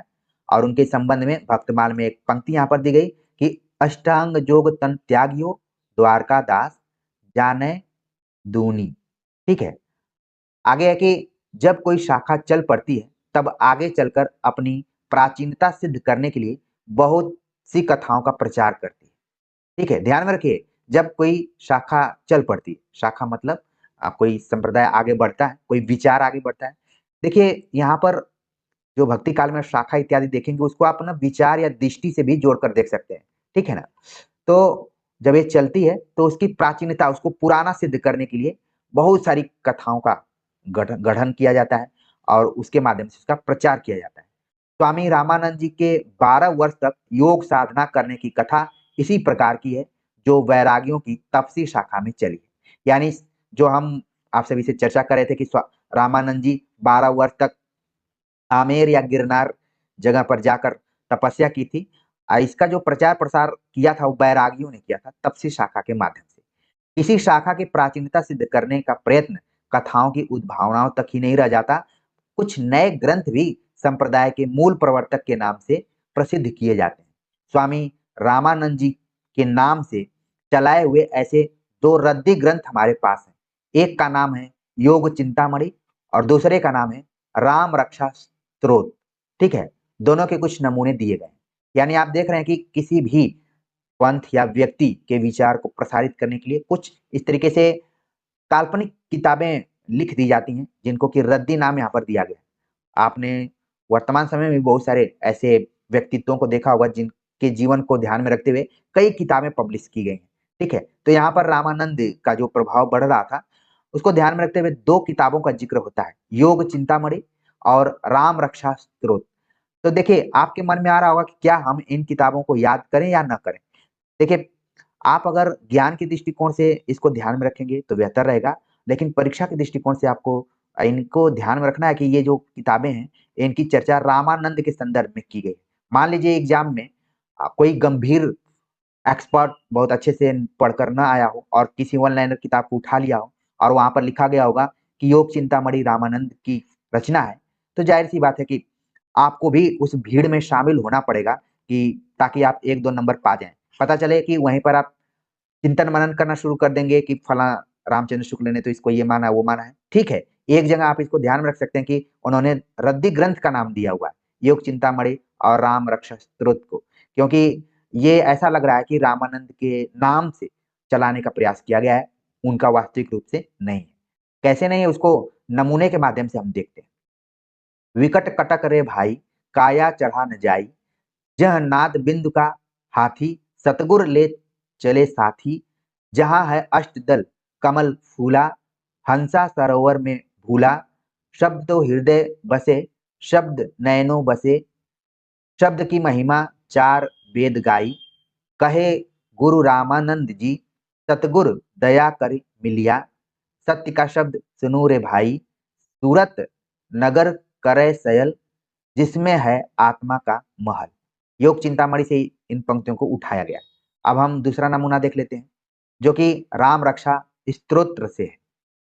और उनके संबंध में भक्तमाल में एक पंक्ति यहाँ पर दी गई कि अष्टांग जोग तन त्यागियो द्वारका दास जाने दूनी, ठीक है। आगे है कि जब कोई शाखा चल पड़ती है तब आगे चलकर अपनी प्राचीनता सिद्ध करने के लिए बहुत सी कथाओं का प्रचार करती है, ठीक है। ध्यान में रखिए, जब कोई शाखा चल पड़ती है, शाखा मतलब कोई संप्रदाय आगे बढ़ता है, कोई विचार आगे बढ़ता है। देखिए यहाँ पर जो भक्ति काल में शाखा इत्यादि देखेंगे उसको आप ना विचार या दृष्टि से भी जोड़कर देख सकते हैं, ठीक है ना। तो जब ये चलती है तो उसकी प्राचीनता, उसको पुराना सिद्ध करने के लिए बहुत सारी कथाओं का गठन किया जाता है और उसके माध्यम से उसका प्रचार किया जाता है। स्वामी रामानंद जी के 12 वर्ष तक योग साधना करने की कथा इसी प्रकार की है जो वैरागियों की तपसी शाखा में चली है। यानी जो हम आप सभी से चर्चा कर रहे थे कि रामानंद जी 12 वर्ष तक आमेर या गिरनार जगह पर जाकर तपस्या की थी। इसका जो प्रचार प्रसार किया था वो बैरागियों ने किया था तपसी शाखा के माध्यम से। इसी शाखा की प्राचीनता सिद्ध करने का प्रयत्न कथाओं की उद्भावनाओं तक ही नहीं रह जाता, कुछ नए ग्रंथ भी संप्रदाय के मूल प्रवर्तक के नाम से प्रसिद्ध किए जाते हैं। स्वामी रामानंद जी के नाम से चलाए हुए ऐसे दो रद्दी ग्रंथ हमारे पास हैं। एक का नाम है योग चिंतामणि और दूसरे का नाम है राम रक्षा स्त्रोत, ठीक है। दोनों के कुछ नमूने दिए गए, यानी आप देख रहे हैं कि किसी भी पंथ या व्यक्ति के विचार को प्रसारित करने के लिए कुछ इस तरीके से काल्पनिक किताबें लिख दी जाती हैं जिनको कि रद्दी नाम यहाँ पर दिया गया। आपने वर्तमान समय में बहुत सारे ऐसे व्यक्तित्वों को देखा होगा जिनके जीवन को ध्यान में रखते हुए कई किताबें पब्लिश की गई हैं, ठीक है। तो यहाँ पर रामानंद का जो प्रभाव बढ़ रहा था उसको ध्यान में रखते हुए दो किताबों का जिक्र होता है, योग चिंतामणि और राम रक्षा स्त्रोत। तो देखिए आपके मन में आ रहा होगा कि क्या हम इन किताबों को याद करें या ना करें। देखिए आप अगर ज्ञान के दृष्टिकोण से इसको ध्यान में रखेंगे तो बेहतर रहेगा, लेकिन परीक्षा के दृष्टिकोण से आपको इनको ध्यान में रखना है कि ये जो किताबें हैं इनकी चर्चा रामानंद के संदर्भ में की गई। मान लीजिए एग्जाम में कोई गंभीर एक्सपर्ट बहुत अच्छे से पढ़कर ना आया हो और किसी वन लाइनर किताब को उठा लिया हो और वहां पर लिखा गया होगा कि योग चिंतामणि रामानंद की रचना है, तो जाहिर सी बात है कि आपको भी उस भीड़ में शामिल होना पड़ेगा कि ताकि आप एक दो नंबर पा जाएं। पता चले कि वहीं पर आप चिंतन मनन करना शुरू कर देंगे कि फला रामचंद्र शुक्ल ने तो इसको ये माना वो माना है, ठीक है। एक जगह आप इसको ध्यान में रख सकते हैं कि उन्होंने रद्दी ग्रंथ का नाम दिया हुआ है योग चिंतामणि और राम रक्षा स्त्रोत को, क्योंकि ये ऐसा लग रहा है कि रामानंद के नाम से चलाने का प्रयास किया गया है, उनका वास्तविक रूप से नहीं है। कैसे नहीं है उसको नमूने के माध्यम से हम देखते हैं। विकट कटक रे भाई काया चढ़ा न जाई, जह नाद बिंदु का हाथी सतगुर ले चले साथी, जहां है अष्टदल कमल फूला हंसा सरोवर में भूला, शब्द तो हृदय बसे शब्द नयनों बसे, शब्द की महिमा चार वेद गाई, कहे गुरु रामानंद जी सतगुर दया कर मिलिया, सत्य का शब्द सुनू रे भाई सूरत नगर करे सयल, जिसमें है आत्मा का महल। योग चिंतामणि से इन पंक्तियों को उठाया गया। अब हम दूसरा नमूना देख लेते हैं जो कि राम रक्षा स्तोत्र से है।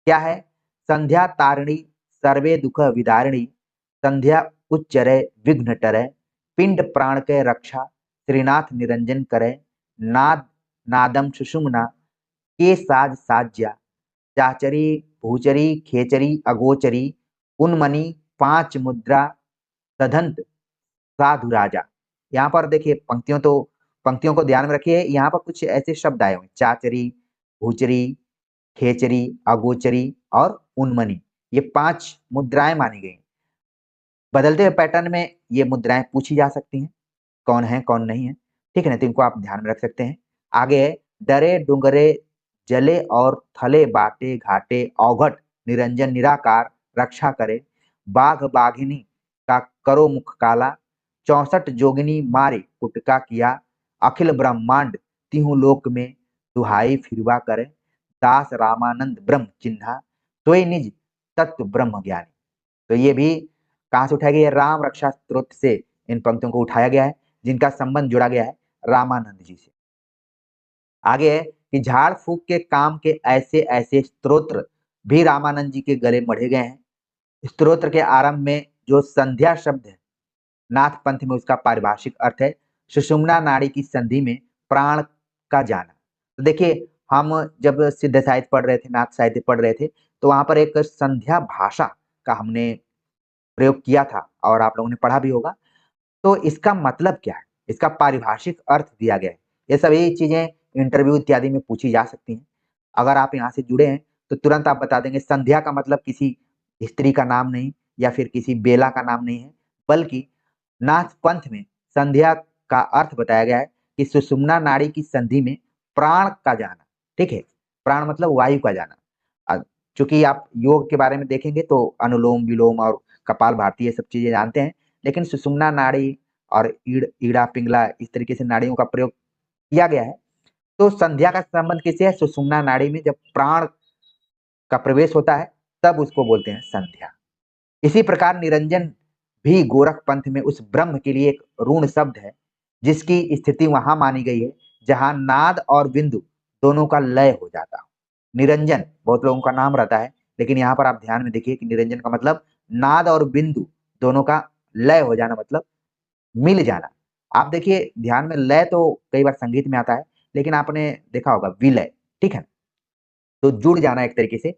क्या है, संध्या तारिणी सर्वे दुख विदारिणी, संध्या उच्चरे विघ्न टरे, पिंड प्राण के रक्षा श्रीनाथ निरंजन करे, नाद नादम सुषुम्ना के साज साज्या, चाचरी भूचरी खेचरी अगोचरी, उन्मनी पांच मुद्रा सधंत साधु राजा। यहाँ पर देखिए पंक्तियों को ध्यान में रखिए, यहाँ पर कुछ ऐसे शब्द आए हुए चाचरी भूचरी खेचरी अगोचरी और उन्मनी, ये 5 मुद्राएं मानी गई। बदलते हुए पैटर्न में ये मुद्राएं पूछी जा सकती हैं, कौन है कौन नहीं है, ठीक है ना। तो इनको आप ध्यान में रख सकते हैं। आगे डरे डुंगरे जले और थले बाटे घाटे औघट निरंजन निराकार रक्षा करे, बाघ बाघिनी का करो मुख काला, 64 जोगिनी मारे कुटका किया, अखिल ब्रह्मांड तिहु लोक में दुहाई फिरवा करे, दास रामानंद ब्रह्म चिन्हा सोई निज तत्व ब्रह्म ज्ञानी। तो ये भी कहाँ से उठाया गया है, राम रक्षा स्त्रोत से इन पंक्तियों को उठाया गया है जिनका संबंध जोड़ा गया है रामानंद जी से। आगे है कि झाड़ फूक के काम के ऐसे ऐसे स्तोत्र भी रामानंद जी के गले मढ़े गए हैं। स्तोत्र के आरंभ में जो संध्या शब्द है, नाथ पंथ में उसका पारिभाषिक अर्थ है सुषुम्ना नाड़ी की संधि में प्राण का जाना। तो देखिए, हम जब सिद्ध साहित्य पढ़ रहे थे, नाथ साहित्य पढ़ रहे थे, तो वहां पर एक संध्या भाषा का हमने प्रयोग किया था और आप लोगों ने पढ़ा भी होगा। तो इसका मतलब क्या है, इसका पारिभाषिक अर्थ दिया गया है। ये सभी चीजें इंटरव्यू इत्यादि में पूछी जा सकती हैं। अगर आप यहाँ से जुड़े हैं तो तुरंत आप बता देंगे संध्या का मतलब किसी स्त्री का नाम नहीं या फिर किसी बेला का नाम नहीं है, बल्कि नाथ पंथ में संध्या का अर्थ बताया गया है कि सुषुम्ना नाड़ी की संधि में प्राण का जाना। ठीक है, प्राण मतलब वायु का जाना। चूंकि आप योग के बारे में देखेंगे तो अनुलोम विलोम और कपाल भारती ये सब चीजें जानते हैं, लेकिन सुषुम्ना नाड़ी और ईड़ा पिंगला इस तरीके से नाड़ियों का प्रयोग किया गया है। तो संध्या का संबंध किससे है? सुषुम्ना नाड़ी में जब प्राण का प्रवेश होता है तब उसको बोलते हैं संध्या। इसी प्रकार निरंजन भी गोरख पंथ में उस ब्रह्म के लिए एक ऋण शब्द है जिसकी स्थिति वहां मानी गई है जहां नाद और बिंदु दोनों का लय हो जाता हो। निरंजन बहुत लोगों का नाम रहता है, लेकिन यहाँ पर आप ध्यान में देखिए कि निरंजन का मतलब नाद और बिंदु दोनों का लय हो जाना, मतलब मिल जाना। आप देखिए ध्यान में, लय तो कई बार संगीत में आता है, लेकिन आपने देखा होगा विलय, ठीक है, तो जुड़ जाना एक तरीके से।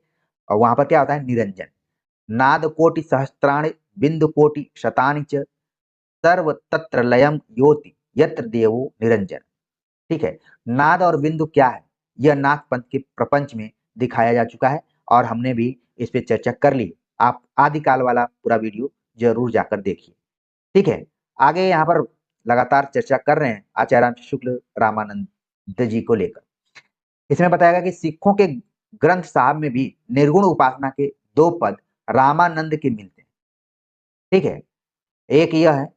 और वहां पर क्या होता है? निरंजन। नाद कोटि सहस्त्राणि बिंदु कोटि शतानि च सर्व तत्र लयम योति यत्र देवो निरंजन। ठीक है, नाद और बिंदु क्या है, यह नाथ पंथ के प्रपंच में दिखाया जा चुका है और हमने भी इस पे चर्चा कर ली। आप आदिकाल वाला पूरा वीडियो जरूर जाकर देखिए। ठीक है, आगे यहाँ पर लगातार चर्चा कर रहे हैं आचार्य शुक्ल रामानंद जी को लेकर। इसमें बताया गया कि सिखों के ग्रंथ साहब में भी निर्गुण उपासना के दो पद रामानंद के मिलते हैं। ठीक है, एक यह है,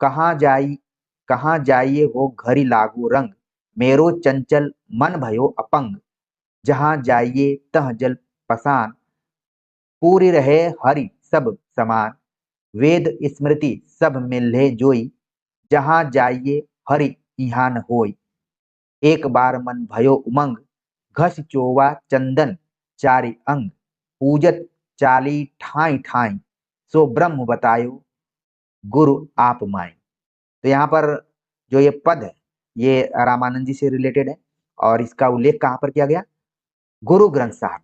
कहाँ जाइए हो घरी लागू रंग, मेरो चंचल मन भयो अपंग, जहां जाइए तह जल पसान, पूरी रहे हरि सब समान, वेद स्मृति सब मिले जोई, जहां जाइए हरि इहान होई, एक बार मन भयो उमंग, घस चोवा चंदन चारि अंग, पूजत चाली ठाई ठाई, सो ब्रह्म बतायो गुरु आप माई। तो यहाँ पर जो ये पद है ये रामानंद जी से रिलेटेड है और इसका उल्लेख कहाँ पर किया गया? गुरु ग्रंथ साहब।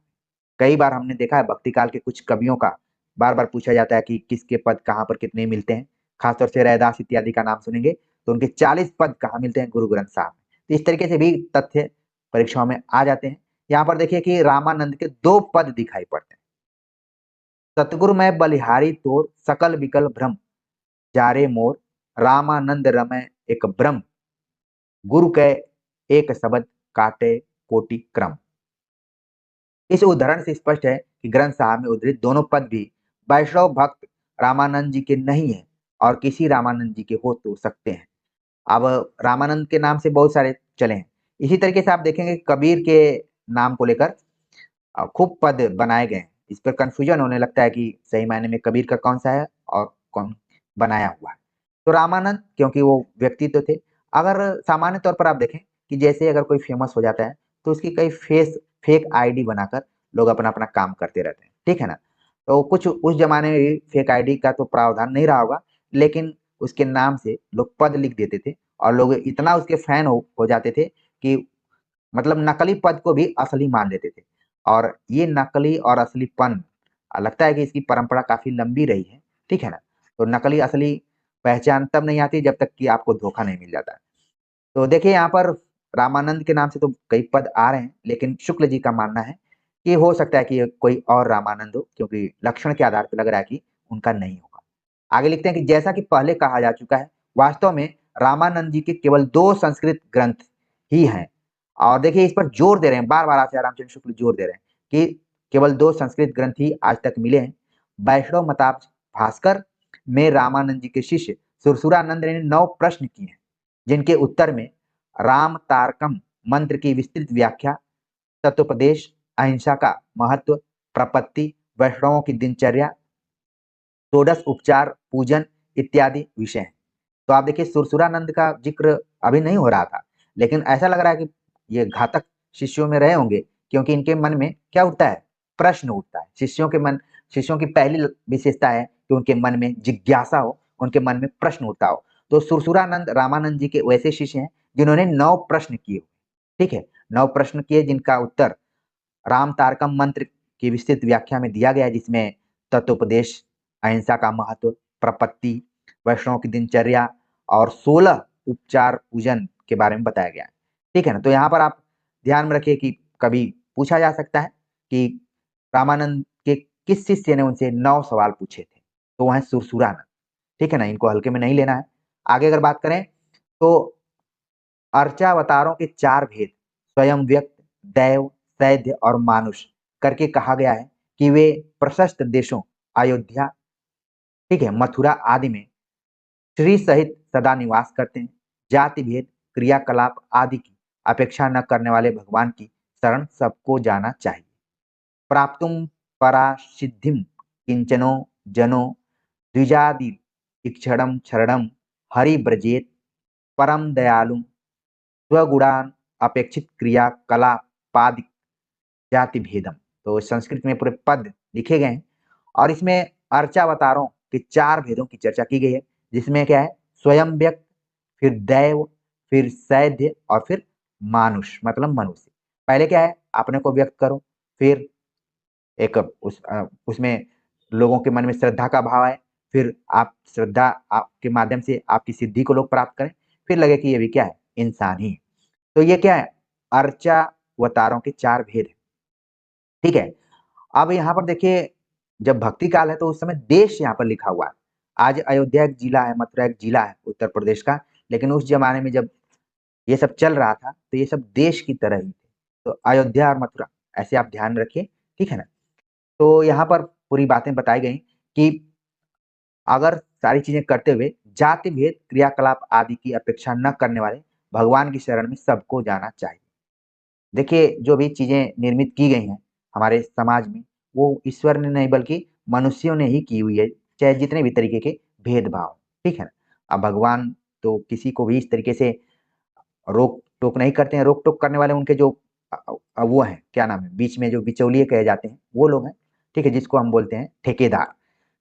कई बार हमने देखा है भक्ति काल के कुछ कवियों का बार बार पूछा जाता है कि किसके पद कहाँ पर कितने मिलते हैं। खासतौर से रैदास इत्यादि का नाम सुनेंगे तो उनके 40 पद कहाँ मिलते हैं? गुरु ग्रंथ साहब में। तो इस तरीके से भी तथ्य परीक्षाओं में आ जाते हैं। यहाँ पर देखिए कि रामानंद के दो पद दिखाई पड़ते हैं। सतगुरु में बलिहारी तोर सकल विकल भ्रम, जारे मोर रामानंद रमय एक ब्रह्म, गुरु के एक शब्द काटे कोटि क्रम। इस उदाहरण से स्पष्ट है कि ग्रंथ साहब में उद्धृत दोनों पद भी वैष्णव भक्त रामानंद जी के नहीं है और किसी रामानंद जी के हो तो सकते हैं। अब रामानंद के नाम से बहुत सारे चले हैं। इसी तरीके से आप देखेंगे कबीर के नाम को लेकर खूब पद बनाए गए हैं। इस पर कंफ्यूजन होने लगता है कि सही मायने में कबीर का कौन सा है और कौन बनाया हुआ है। तो रामानंद क्योंकि वो व्यक्तित्व थे। अगर सामान्य तौर पर आप देखें कि जैसे अगर कोई फेमस हो जाता है तो उसकी कई फेक आईडी बनाकर लोग अपना अपना काम करते रहते हैं, ठीक है ना। तो कुछ उस जमाने में भी फेक आईडी का तो प्रावधान नहीं रहा होगा, लेकिन उसके नाम से लोग पद लिख देते थे और लोग इतना उसके फैन हो जाते थे कि मतलब नकली पद को भी असली मान लेते थे। और ये नकली और असलीपन लगता है कि इसकी परंपरा काफी लंबी रही है, ठीक है ना। तो नकली असली पहचान तब नहीं आती जब तक कि आपको धोखा नहीं मिल जाता है। तो देखिए यहाँ पर रामानंद के नाम से तो कई पद आ रहे हैं, लेकिन शुक्ल जी का मानना है कि हो सकता है कि ये कोई और रामानंद हो, क्योंकि लक्षण के आधार पर लग रहा है कि उनका नहीं होगा। आगे लिखते हैं कि जैसा कि पहले कहा जा चुका है, वास्तव में रामानंद जी के केवल 2 संस्कृत ग्रंथ ही हैं। और देखिए इस पर जोर दे रहे हैं, बार बार आचार्य रामचंद्र शुक्ल जोर दे रहे हैं कि केवल 2 संस्कृत ग्रंथ ही आज तक मिले हैं। वैष्णव मताब्ज भास्कर में रामानंद जी के शिष्य सुरसुरानंद ने 9 प्रश्न किए हैं, जिनके उत्तर में राम तारकम मंत्र की विस्तृत व्याख्या, तत्वोपदेश, अहिंसा का महत्व, प्रपत्ति, वैष्णवों की दिनचर्या, षोडश उपचार, पूजन इत्यादि विषय हैं। तो आप देखिए सुरसुरानंद का जिक्र अभी नहीं हो रहा था, लेकिन ऐसा लग रहा है कि ये घातक शिष्यों में रहे होंगे, क्योंकि इनके मन में क्या उठता है? प्रश्न उठता है। शिष्यों की पहली विशेषता है कि उनके मन में जिज्ञासा हो, उनके मन में प्रश्न उठता हो। तो सुरसुरानंद रामानंद जी के वैसे शिष्य हैं जिन्होंने 9 प्रश्न किए, ठीक है? 9 प्रश्न किए जिनका उत्तर राम तारकम मंत्र की विस्तृत व्याख्या में दिया गया है, जिसमें तत्वोपदेश, अहिंसा का महत्व, प्रपत्ति, वैष्णव की दिनचर्या और 16 उपचार पूजन के बारे में बताया गया है, ठीक है ना? तो यहाँ पर आप ध्यान में रखिए कि कभी पूछा जा सकता है कि रामानंद के किस शिष्य ने उनसे 9 सवाल पूछे थे, तो वह है सुरसुरानंद, ठीक है ना? इनको हल्के में नहीं लेना है। आगे अगर बात करें तो अर्चावतारों के 4 भेद, स्वयं व्यक्त, दैव, सैद्य और मानुष करके कहा गया है कि वे प्रशस्त देशों अयोध्या, ठीक है, मथुरा आदि में श्री सहित सदा निवास करते हैं। जाति भेद, क्रियाकलाप आदि की अपेक्षा न करने वाले भगवान की शरण सबको जाना चाहिए। प्राप्तुम परासिद्धिम किंचनो जनो द्विजादि इक्षणम शरणम हरि ब्रजेत परम दयालु स्वगुणान अपेक्षित क्रियाकलापादि जाति भेदम। तो संस्कृत में पूरे पद लिखे गए हैं और इसमें अर्चावतारों के 4 भेदों की चर्चा की गई है, जिसमें क्या है? स्वयं व्यक्त, फिर दैव, फिर सैद्य और फिर मानुष मतलब मनुष्य। पहले क्या है? अपने को व्यक्त करो, फिर एक उसमें लोगों के मन में श्रद्धा का भाव आए, फिर आप श्रद्धा आपके माध्यम से आपकी सिद्धि को लोग प्राप्त करें, फिर लगे कि ये भी क्या है? इंसान ही है। तो ये क्या है? अर्चावतारों के 4 भेद हैं, ठीक है? अब यहाँ पर देखिए, जब भक्ति काल है तो उस समय देश यहाँ पर लिखा हुआ है। आज अयोध्या एक जिला है, मथुरा एक जिला है उत्तर प्रदेश का, लेकिन उस जमाने में जब ये सब चल रहा था तो ये सब देश की तरह ही थे। तो अयोध्या और मथुरा ऐसे आप ध्यान रखिए, ठीक है ना? तो यहाँ पर पूरी बातें बताई गई कि अगर सारी चीजें करते हुए जाति भेद, क्रियाकलाप आदि की अपेक्षा न करने वाले भगवान की शरण में सबको जाना चाहिए। देखिए, जो भी चीजें निर्मित की गई हैं हमारे समाज में, वो ईश्वर ने नहीं बल्कि मनुष्यों ने ही की हुई है, चाहे जितने भी तरीके के भेदभाव, ठीक है ना? अब भगवान तो किसी को भी इस तरीके से रोक टोक नहीं करते हैं। रोक टोक करने वाले उनके जो वो हैं, क्या नाम है, बीच में जो बिचौलिए कहे जाते हैं, वो लोग हैं, ठीक है, जिसको हम बोलते हैं ठेकेदार,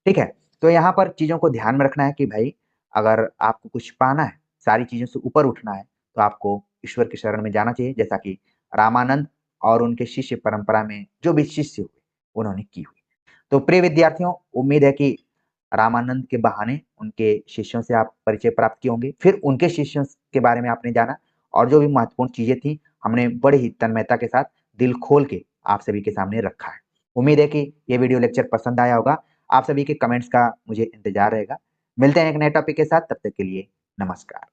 ठीक है? तो यहाँ पर चीजों को ध्यान में रखना है कि भाई, अगर आपको कुछ पाना है, सारी चीजों से ऊपर उठना है, तो आपको ईश्वर की शरण में जाना चाहिए, जैसा कि रामानंद और उनके शिष्य परंपरा में जो भी शिष्य हुए उन्होंने की हुई। तो प्रिय विद्यार्थियों, उम्मीद है कि रामानंद के बहाने उनके शिष्यों से आप परिचय प्राप्त किए होंगे, फिर उनके शिष्यों के बारे में आपने जाना, और जो भी महत्वपूर्ण चीजें थी हमने बड़े ही तन्मयता के साथ दिल खोल के आप सभी के सामने रखा है। उम्मीद है कि ये वीडियो लेक्चर पसंद आया होगा। आप सभी के कमेंट्स का मुझे इंतजार रहेगा। मिलते हैं एक नए टॉपिक के साथ, तब तक के लिए नमस्कार।